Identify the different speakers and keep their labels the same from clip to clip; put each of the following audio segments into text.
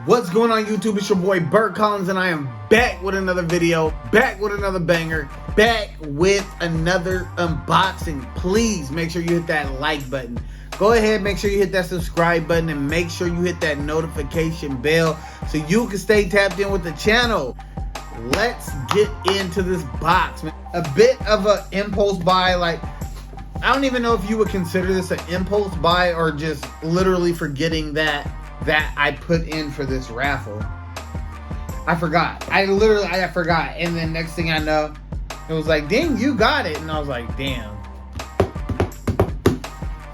Speaker 1: What's going on YouTube? It's your boy Burt Collins and I am back with another video, back with another banger, back with another unboxing. Please make sure you hit that like button. Go ahead, make sure you hit that subscribe button and make sure you hit that notification bell so you can stay tapped in with the channel. Let's get into this box, man. A bit of an impulse buy. Like, I don't even know if you would consider this an impulse buy or just literally forgetting that I put in for this raffle. I forgot. I forgot. And then next thing I know, it was like, dang, you got it. And I was like, damn.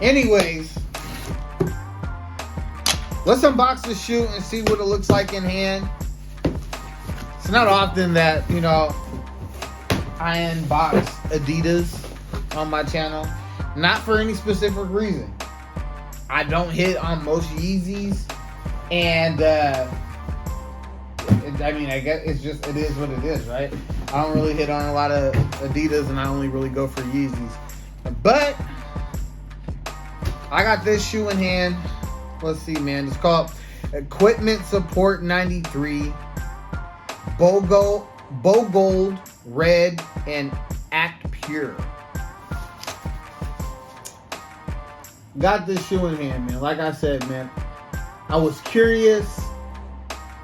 Speaker 1: Anyways, let's unbox the shoe and see what it looks like in hand. It's not often that, you know, I unbox ADIDAS on my channel. Not for any specific reason. I don't hit on most Yeezys. And, I mean, I guess it's just, it is what it is, right? I don't really hit on a lot of ADIDAS and I only really go for Yeezys. But I got this shoe in hand. Let's see, man. It's called Equipment Support 93. Gold, Red, and Act Pure. Got this shoe in hand, man. Like I said, man, I was curious.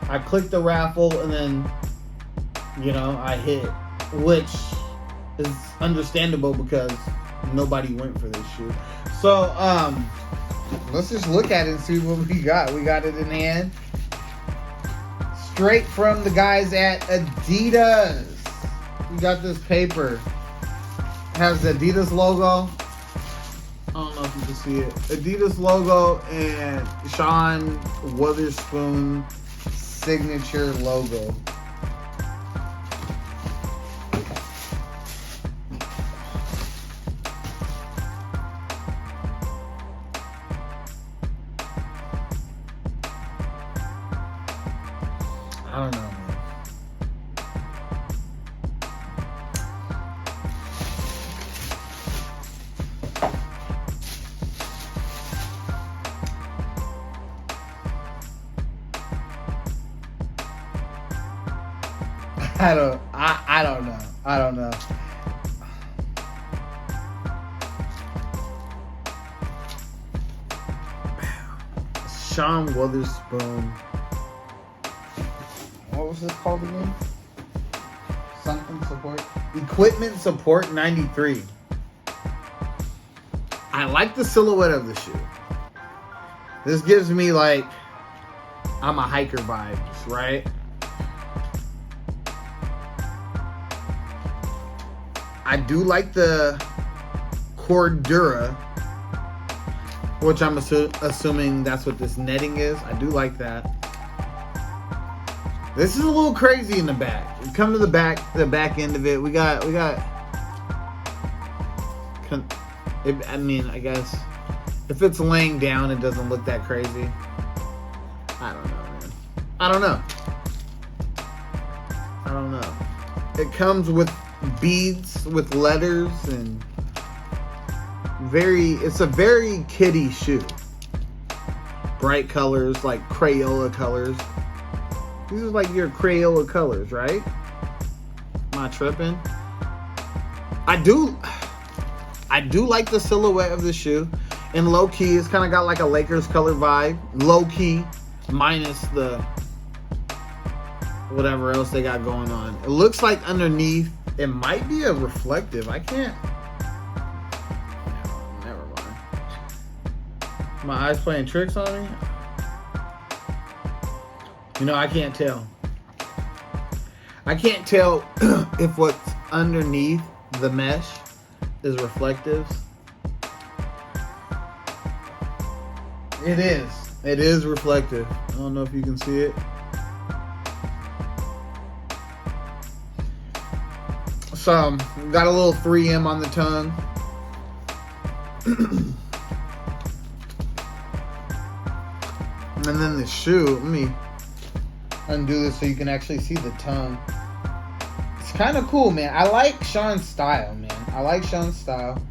Speaker 1: I clicked the raffle and then, you know, I hit, which is understandable because nobody went for this shoe. So, let's just look at it and see what we got. We got it in hand. Straight from the guys at ADIDAS. We got this paper. It has the ADIDAS logo. I don't know if you can see it. ADIDAS logo and Sean Wotherspoon signature logo. I don't know, man. I don't know. Sean Wotherspoon. What was it called again? Something support? Equipment Support 93. I like the silhouette of the shoe. This gives me like I'm a hiker vibes, right? I do like the Cordura, which I'm assuming that's what this netting is. I do like that. This is a little crazy in the back. You come to the back end of it. We got. I mean, I guess if it's laying down, it doesn't look that crazy. I don't know, man. I don't know. It comes with beads with letters and it's a very kiddie shoe. Bright colors, like Crayola colors. These are like your Crayola colors, right? Am I tripping? I do like the silhouette of the shoe. And low key, it's kind of got like a Lakers color vibe. Low key, minus the whatever else they got going on. It looks like underneath it might be a reflective. I can't. Never mind. My eyes playing tricks on me. You know, I can't tell. I can't tell if what's underneath the mesh is reflectives. It is. It is reflective. I don't know if you can see it. So, got a little 3M on the tongue. And then the shoe, let me undo this so you can actually see the tongue. It's kind of cool, man. I like Sean's style, man. I like Sean's style.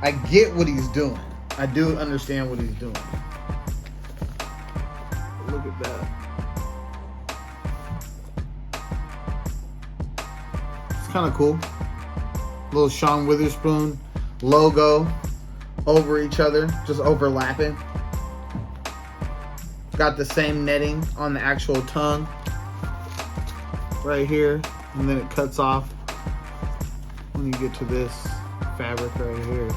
Speaker 1: I get what he's doing. I do understand what he's doing. Look at that. It's kind of cool. Little Sean Wotherspoon logo over each other, just overlapping. Got the same netting on the actual tongue right here, and then it cuts off when you get to this fabric right here.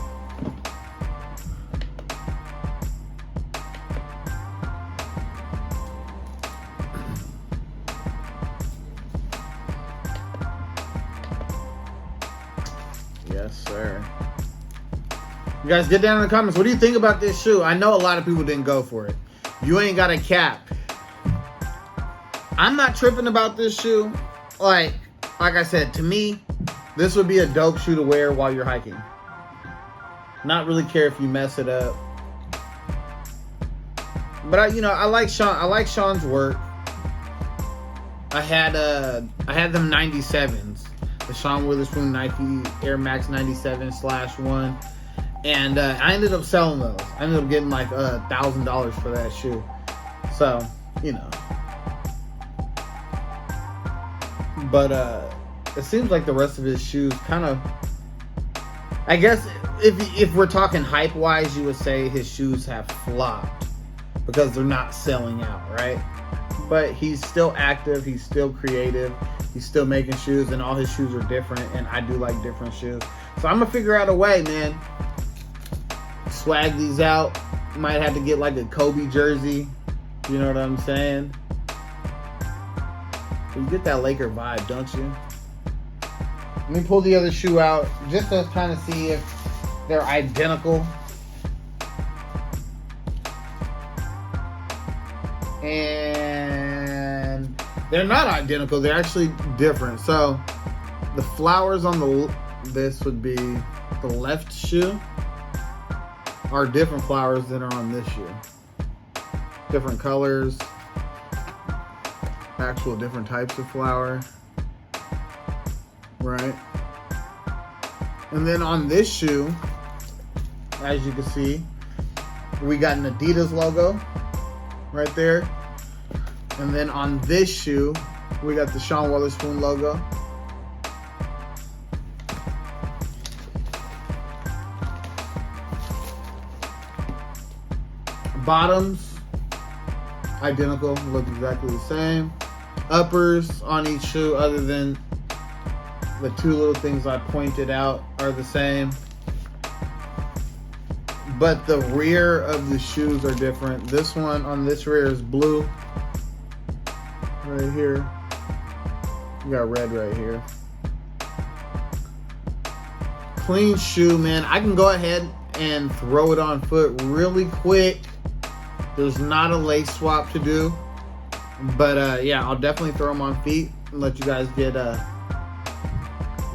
Speaker 1: Yes, sir. You guys get down in the comments. What do you think about this shoe? I know a lot of people didn't go for it. You ain't got a cap. I'm not tripping about this shoe. Like I said, to me, this would be a dope shoe to wear while you're hiking. Not really care if you mess it up. But I like Sean. I like Sean's work. I had them 97s, the Sean Wotherspoon Nike Air Max 97/1. And I ended up selling those. I ended up getting like $1,000 for that shoe. So, But it seems like the rest of his shoes kind of, I guess if we're talking hype wise, you would say his shoes have flopped because they're not selling out, right? But he's still active, he's still creative, he's still making shoes, and all his shoes are different, and I do like different shoes. So I'm gonna figure out a way, man. Swag these out. Might have to get like a Kobe jersey. You know what I'm saying? You get that Laker vibe, don't you? Let me pull the other shoe out just to kind of see if they're identical. And they're not identical. They're actually different. So the flowers on this would be the left shoe are different flowers than are on this shoe. Different colors, actual different types of flower, right? And then on this shoe, as you can see, we got an ADIDAS logo right there. And then on this shoe, we got the Sean Wotherspoon logo. Bottoms, identical, look exactly the same. Uppers on each shoe, other than the two little things I pointed out, are the same. But the rear of the shoes are different. This one on this rear is blue. Right here. You got red right here. Clean shoe, man. I can go ahead and throw it on foot really quick. There's not a lace swap to do, but yeah, I'll definitely throw them on feet and let you guys get a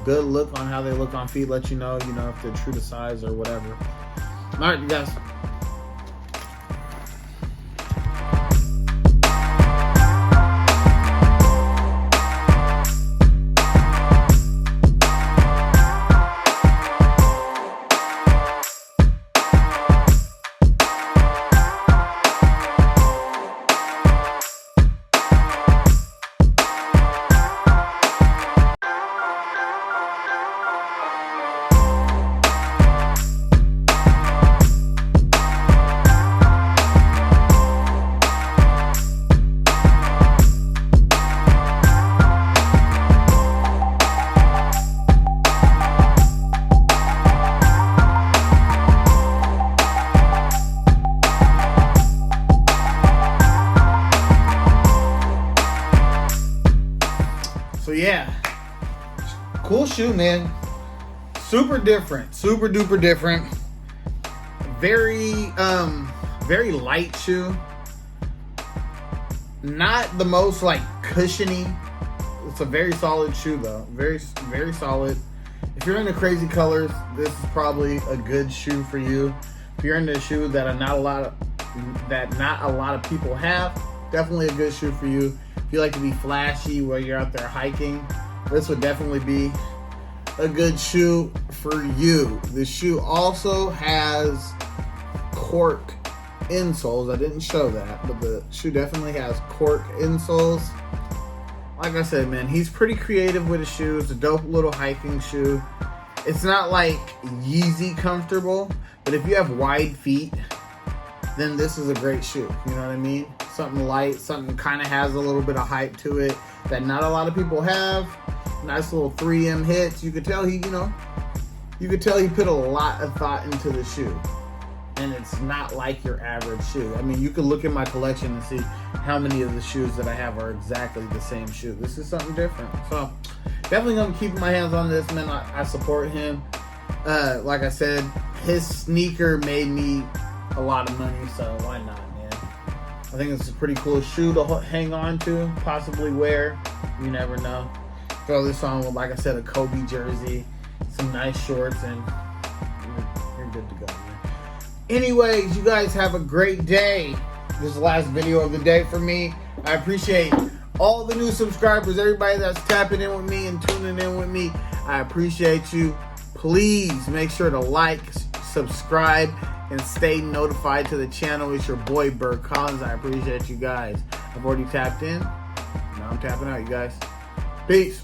Speaker 1: good look on how they look on feet. Let you know, if they're true to size or whatever. All right, you guys. So yeah, cool shoe, man. Super different, super duper different. Very light shoe. Not the most like cushiony. It's a very solid shoe though. Very, very solid. If you're into crazy colors, this is probably a good shoe for you. If you're into a shoe that not a lot of people have, definitely a good shoe for you. If you like to be flashy while you're out there hiking, this would definitely be a good shoe for you. This shoe also has Cork Insoles. I didn't show that, but the shoe definitely has Cork Insoles. Like I said, man, he's pretty creative with his shoes. A dope little hiking shoe. It's not like Yeezy comfortable, but if you have wide feet, then this is a great shoe. You know what I mean? Something light, something kind of has a little bit of hype to it that not a lot of people have. Nice little 3M hits. You could tell he put a lot of thought into the shoe. And it's not like your average shoe. I mean, you could look at my collection and see how many of the shoes that I have are exactly the same shoe. This is something different. So, definitely gonna keep my hands on this, man. I support him. Like I said, his sneaker made me a lot of money, so why not, man? I think it's a pretty cool shoe to hang on to, possibly wear. You never know. Throw this on with, like I said, a Kobe jersey, some nice shorts, and you're good to go, man. Anyways, you guys have a great day. This is the last video of the day for me. I appreciate all the new subscribers, everybody that's tapping in with me and tuning in with me. I appreciate you. Please make sure to like, subscribe, and stay notified to the channel. It's your boy, Bert Collins. I appreciate you guys. I've already tapped in. Now I'm tapping out, you guys. Peace.